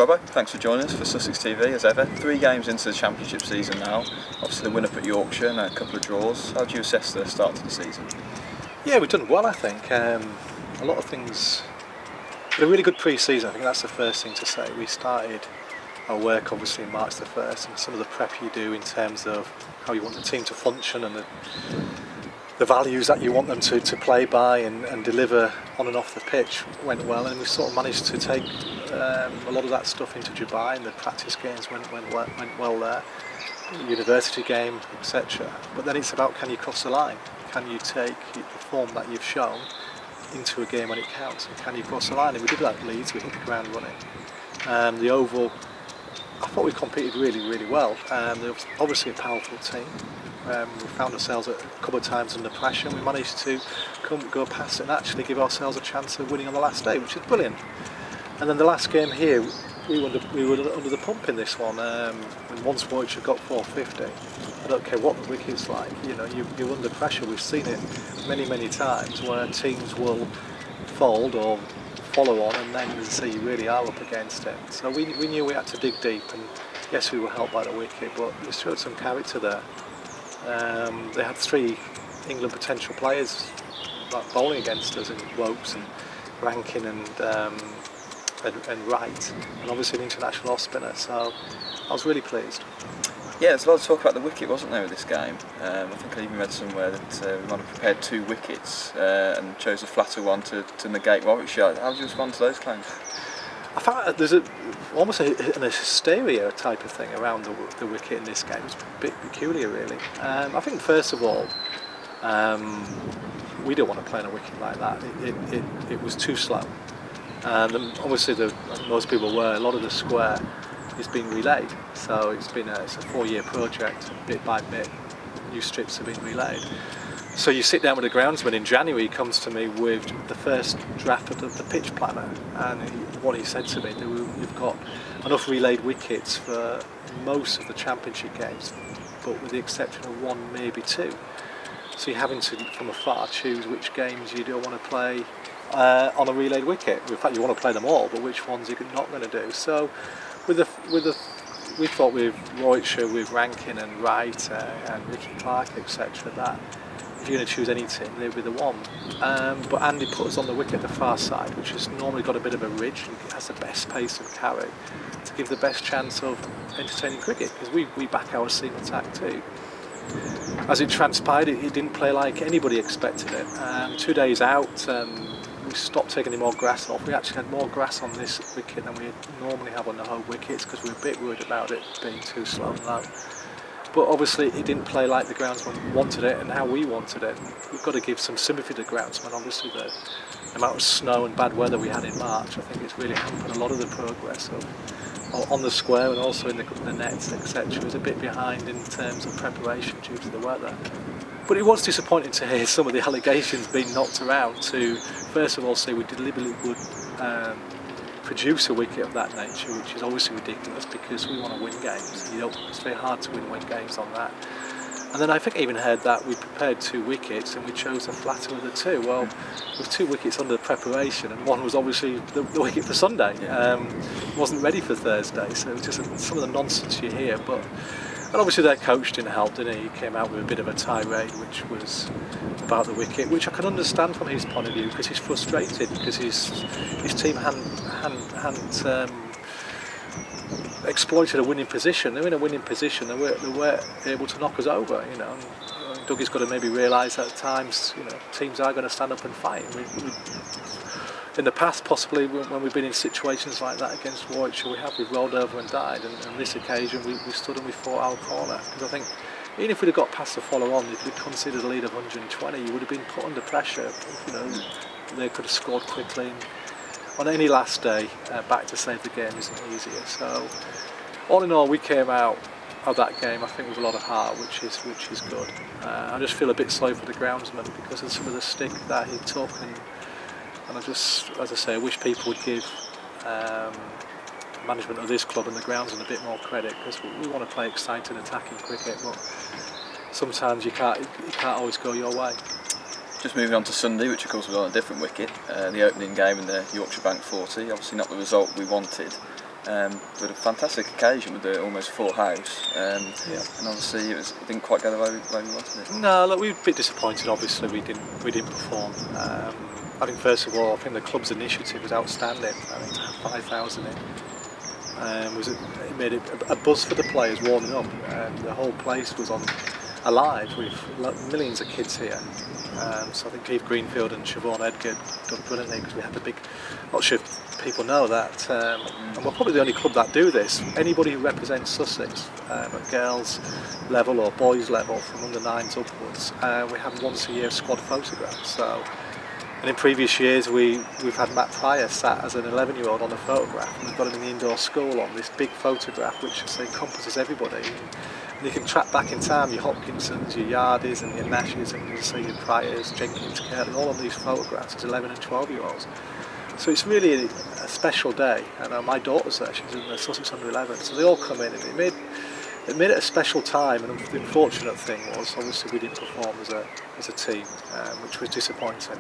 Robbo, thanks for joining us for Sussex TV as ever. 3 games into the Championship season now. Obviously the win up at Yorkshire and a couple of draws. How do you assess the start to the season? Yeah, we've done well, I think. A lot of things. A really good pre-season. I think that's the first thing to say. We started our work obviously in March the 1st, and some of the prep you do in terms of how you want the team to function and the values that you want them to play by and deliver on and off the pitch went well, and we sort of managed to take a lot of that stuff into Dubai, and the practice games went well there, university game, etc. But then it's about, can you cross the line? Can you take the form that you've shown into a game when it counts, and can you cross the line? And we did that at Leeds. We hit the ground running. The Oval, I thought we competed really well. They're obviously a powerful team. We found ourselves a couple of times under pressure, and we managed to go past it and actually give ourselves a chance of winning on the last day, which is brilliant. And then the last game here, we were under the pump in this one. And once Warwickshire got 450, I don't care what the wicket's like, you're under pressure. We've seen it many times where teams will fold or follow on, and then you see you really are up against it. So we knew we had to dig deep, and yes, we were helped by the wicket, but we showed some character there. They had 3 England potential players bowling against us, in Wokes and Rankin and Wright, and obviously an international off spinner, so I was really pleased. Yeah, there's a lot of talk about the wicket, wasn't there, with this game? I think I even read somewhere that we might have prepared 2 wickets and chose a flatter one to negate Warwickshire. How do you respond to those claims? I found there's almost a hysteria type of thing around the wicket in this game. It's a bit peculiar, really. I think first of all, we don't want to play on a wicket like that. It was too slow, and obviously most people were. A lot of the square is being relayed, so it's a 4-year project. Bit by bit, new strips have been relayed. So you sit down with a groundsman in January. He comes to me with the first draft of the pitch planner, and what he said to me, you've got enough relayed wickets for most of the Championship games, but with the exception of 1, maybe 2. So you're having to, from afar, choose which games you don't want to play on a relayed wicket. In fact, you want to play them all, but which ones you're not going to do. So we thought with Warwickshire, with Rankin and Wright and Ricky Clark, etc., that if you're going to choose any team, they'd be the one. But Andy put us on the wicket at the far side, which has normally got a bit of a ridge and has the best pace and carry to give the best chance of entertaining cricket, because we back our seam attack too. As it transpired, it didn't play like anybody expected it. 2 days out, we stopped taking any more grass off. We actually had more grass on this wicket than we normally have on the Hove wickets, because we were a bit worried about it being too slow and low. But obviously it didn't play like the groundsman wanted it and how we wanted it. We've got to give some sympathy to the groundsman. Obviously the amount of snow and bad weather we had in March, I think it's really hampered a lot of the progress on the square, and also in the nets, etc. It was a bit behind in terms of preparation due to the weather. But it was disappointing to hear some of the allegations being knocked around to, first of all, say we deliberately would produce a wicket of that nature, which is obviously ridiculous because we want to win games. It's very hard to win games on that. And then I think I even heard that we prepared 2 wickets and we chose a flatter of the 2. Well, with 2 wickets under preparation, and one was obviously the wicket for Sunday. Wasn't ready for Thursday, so it was just some of the nonsense you hear. And obviously their coach didn't help, did he? He came out with a bit of a tirade, which was about the wicket, which I can understand from his point of view, because he's frustrated because his team hadn't exploited a winning position. They're in a winning position. They weren't able to knock us over. And Dougie's got to maybe realise that at times, teams are going to stand up and fight. In the past, possibly when we've been in situations like that against Warwickshire, we've rolled over and died. And on this occasion, we stood and we fought our corner. Because I think even if we'd have got past the follow-on, if we'd considered a lead of 120, you would have been put under pressure. They could have scored quickly. And on any last day, back to save the game isn't easier. So, all in all, we came out of that game, I think, with a lot of heart, which is good. I just feel a bit sorry for the groundsman because of some of the stick that he took, and I just, as I say, I wish people would give management of this club and the groundsman a bit more credit, because we want to play exciting, attacking cricket, but sometimes you can't always go your way. Just moving on to Sunday, which of course was on a different wicket, the opening game in the Yorkshire Bank 40, obviously not the result we wanted. with a fantastic occasion with the almost full house. And obviously it didn't quite go the way we wanted it. No, look, we were a bit disappointed. Obviously, we didn't perform. I think first of all, I think the club's initiative was outstanding. I think to have 5,000 in. It made it a buzz for the players warming up. The whole place was alive with millions of kids here. So I think Keith Greenfield and Siobhan Edgar done brilliantly because we had the big. Not sure if people know that, and we're probably the only club that do this. Anybody who represents Sussex at girls level or boys level from under 9s upwards, we have once a year squad photograph. So. And in previous years we've had Matt Pryor sat as an 11-year-old on a photograph, and we've got him in the indoor school on this big photograph which encompasses everybody. And you can track back in time your Hopkinsons, your Yardies and your Nashes and you say your Pryors, Jenkins, Curtin, all on these photographs as 11 and 12-year-olds. So it's really a special day. And my daughter's there, she's in the Sussex under 11, so they all come in, and it made it a special time. And the unfortunate thing was, obviously, we didn't perform as a team, which was disappointing.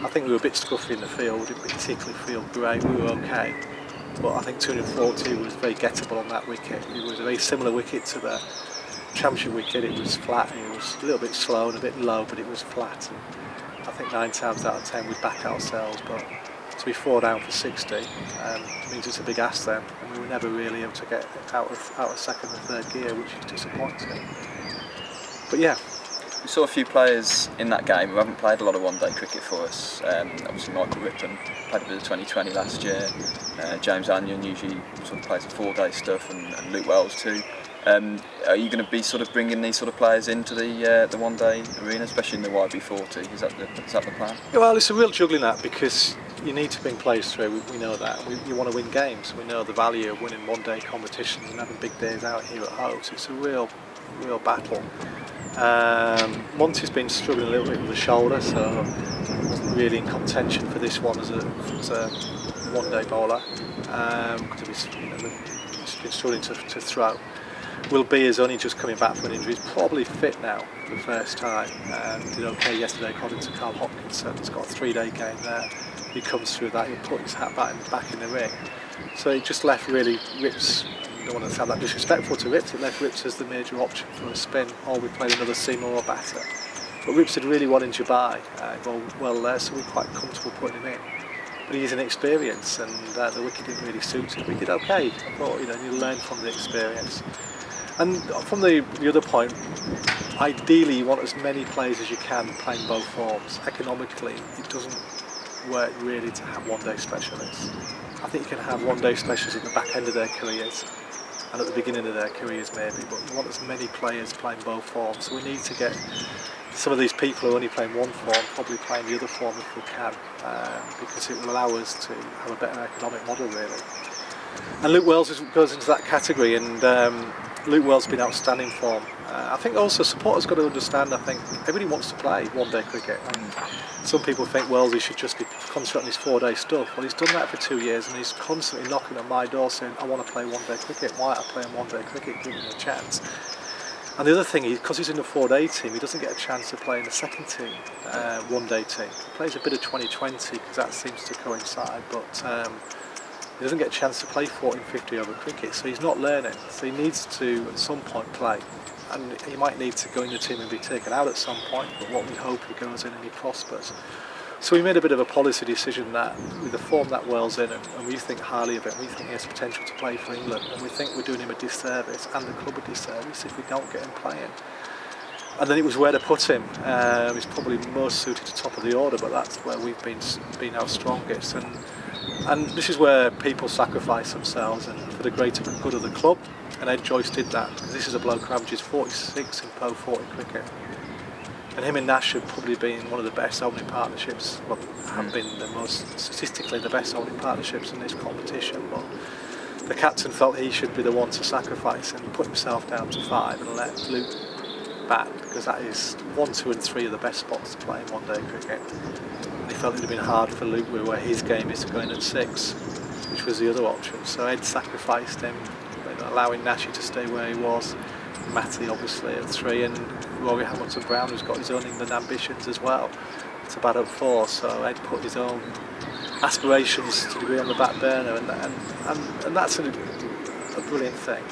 I think we were a bit scruffy in the field. We didn't particularly feel great. We were okay, but I think 240 was very gettable on that wicket. It was a very similar wicket to the Championship wicket. It was flat. It was a little bit slow and a bit low, but it was flat. And I think 9 times out of 10 we back ourselves, but to be 4 down for 60 means it's a big ask then, and we were never really able to get out of second and third gear, which is disappointing. But yeah. We saw a few players in that game who haven't played a lot of one-day cricket for us. Obviously Michael Ripton played a bit of 2020 last year. James Anion usually sort of plays the 4-day stuff, and Luke Wells too. Are you going to be sort of bringing these sort of players into the one-day arena, especially in the YB40? Is that the plan? Well, it's a real juggling act because you need to bring players through. We know that. You want to win games. We know the value of winning one-day competitions and having big days out here at Hove. So it's a real battle. Monty's been struggling a little bit with the shoulder, so wasn't really in contention for this one as a one-day bowler because he's been struggling to throw. Will B is only just coming back from an injury. He's probably fit now for the first time. Did okay yesterday according to Carl Hopkinson. He's got a 3-day game there. He comes through that, he'll put his hat back in the ring. So it just left really Rips. I don't want to sound that disrespectful to Rips. It left Rips as the major option for a spin, or we played another seamer or batter. But Rips had really wanted Dubai go well there, so we're quite comfortable putting him in. But he's inexperienced, and the wicket didn't really suit him. We did okay. I thought, you learn from the experience. And from the other point, ideally you want as many players as you can playing both forms. Economically, it doesn't work really to have one-day specialists. I think you can have one-day specialists at the back end of their careers and at the beginning of their careers maybe, but you want as many players playing both forms. So we need to get some of these people who are only playing one form probably playing the other form if we can, because it will allow us to have a better economic model really. And Luke Wells goes into that category, and Luke Wells has been outstanding form. I think also supporters got to understand, I think everybody wants to play one-day cricket. And some people think Wellesley should just be concentrating on his 4-day stuff. Well, he's done that for 2 years, and he's constantly knocking on my door saying, I want to play one-day cricket. Why aren't I playing one-day cricket? Give him a chance. And the other thing, because he's in the 4-day team, he doesn't get a chance to play in the second team, one-day team. He plays a bit of 2020 because that seems to coincide, but he doesn't get a chance to play 40-50 over cricket, so he's not learning. So he needs to, at some point, play. And he might need to go in the team and be taken out at some point, but what we hope he goes in and he prospers. So we made a bit of a policy decision that with the form that Wells in, and we think highly of him, we think he has potential to play for England, and we think we're doing him a disservice and the club a disservice if we don't get him playing. And then it was where to put him. He's probably most suited to top of the order, but that's where we've been our strongest. And this is where people sacrifice themselves and for the greater good of the club. And Ed Joyce did that, because this is a bloke who averages 46 in Pro 40 cricket. And him and Nash have probably been one of the best opening partnerships, well, have been the most statistically the best opening partnerships in this competition. But the captain felt he should be the one to sacrifice and put himself down to 5 and let Luke bat, because that is 1, 2 and 3 of the best spots to play in one-day cricket. And he felt it would have been hard for Luke, where his game is to go in at 6, which was the other option. So Ed sacrificed him, allowing Nashi to stay where he was, Matty obviously at 3, and Rory Hamilton-Brown, who's got his own England ambitions as well, to bat at 4. So Ed put his own aspirations to a degree on the back burner, and that's a brilliant thing.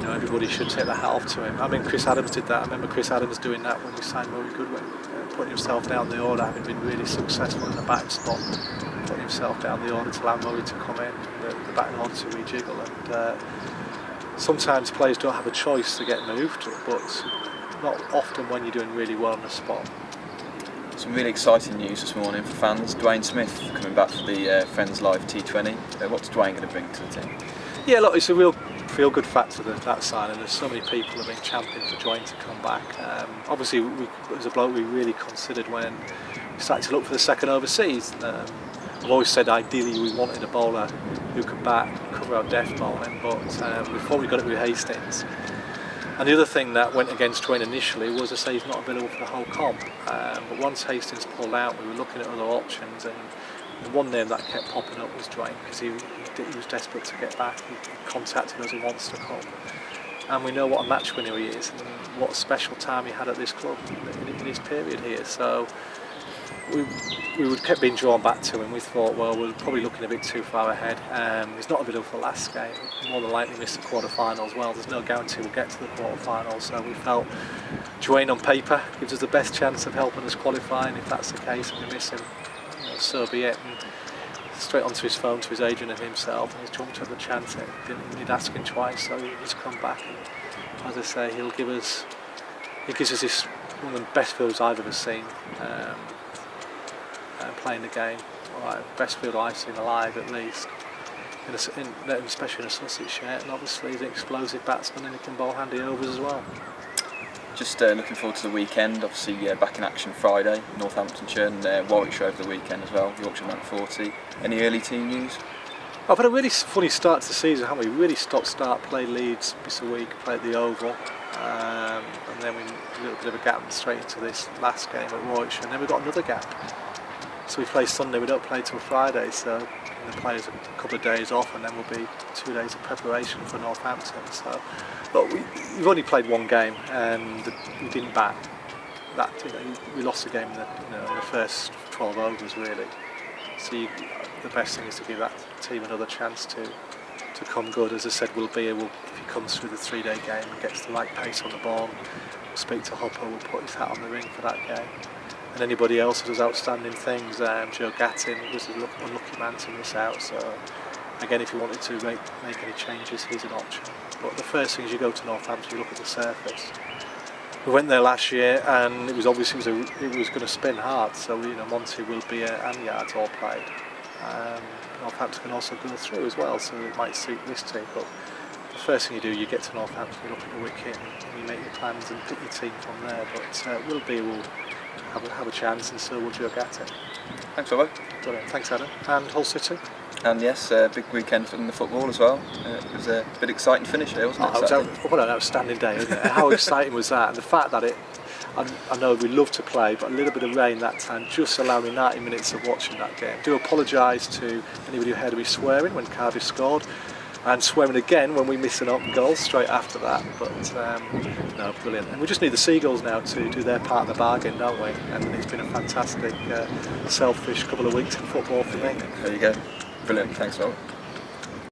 Everybody should take the hat off to him. I mean, Chris Adams did that. I remember Chris Adams doing that when we signed Murray Goodwin, putting himself down the order, having been really successful in the back spot, putting himself down the order to allow Murray to come in, the back order to rejiggle. And sometimes players don't have a choice to get moved, but not often when you're doing really well on the spot. Some really exciting news this morning for fans. Dwayne Smith coming back for the Friends Live T20. What's Dwayne going to bring to the team? Yeah, look, it's a real feel-good factor, that signing. There's so many people who have been championing for Dwayne to come back. Obviously, as a bloke, we really considered when we started to look for the second overseas. I've always said ideally we wanted a bowler who could bat, cover our death bowling, but before we got it with Hastings. And the other thing that went against Dwayne initially was to say he's not available for the whole comp. But once Hastings pulled out, we were looking at other options, and the one name that kept popping up was Dwayne, because he was desperate to get back. He contacted us, he wants to come. And we know what a match winner he is, and what a special time he had at this club in his period here. So we kept being drawn back to him. We thought, well, we're probably looking a bit too far ahead. He's not available for the last game. More than likely miss the quarter-finals. Well, there's no guarantee we'll get to the quarter-finals. So we felt Dwayne on paper gives us the best chance of helping us qualify. And if that's the case and we miss him, so be it. And straight onto his phone to his agent and himself, and he's jumped at the chance. Didn't need asking twice, so he's come back. And as I say, he gives us this one of the best fields I've ever seen. Playing the game, best field I've seen alive at least, especially in a Sussex shirt, and obviously he's an explosive batsman and he can bowl handy overs as well. Just looking forward to the weekend, obviously back in action Friday, Northamptonshire and Warwickshire over the weekend as well, Yorkshire Man 40. Any early team news? I've had a really funny start to the season, haven't we? Really stop-start, played Leeds this week, played the Oval, and then we a little bit of a gap straight into this last game at Warwickshire, and then we've got another gap. So we play Sunday, we don't play till Friday, so the players have a couple of days off, and then we'll be 2 days of preparation for Northampton. So, but we've only played one game, and we didn't bat. We lost the game in the first 12 overs really. So the best thing is to give that team another chance to come good. As I said, if he comes through the 3-day game and gets the right pace on the ball, we'll speak to Hopper, we'll put his hat on the ring for that game. And anybody else who does outstanding things, Joe Gattin was an unlucky man to miss out. So again, if you wanted to make any changes, he's an option. But the first thing is you go to Northampton, you look at the surface. We went there last year, and it was obviously it was going to spin hard. So Monty, Wilby and Yards all played. Northampton can also go through as well, so it might suit this team. But the first thing you do, you get to Northampton, you look at the wicket, and you make your plans and pick your team from there. But Wilby will have a chance, and so will Joe Gattin. Thanks, Robbo. Brilliant. Thanks, Adam. And Hull City. And yes, big weekend in the football as well. It was a bit exciting finish there, wasn't it? What an outstanding day, wasn't it? How exciting was that? And the fact that I know we love to play, but a little bit of rain that time just allowed me 90 minutes of watching that game. I do apologise to anybody who heard me swearing when Cardiff scored, and swearing again when we missed an open goal straight after that. But no, brilliant. And we just need the Seagulls now to do their part of the bargain, don't we? And it's been a fantastic, selfish couple of weeks in football for me. There you go. Brilliant. Thanks, Robbo.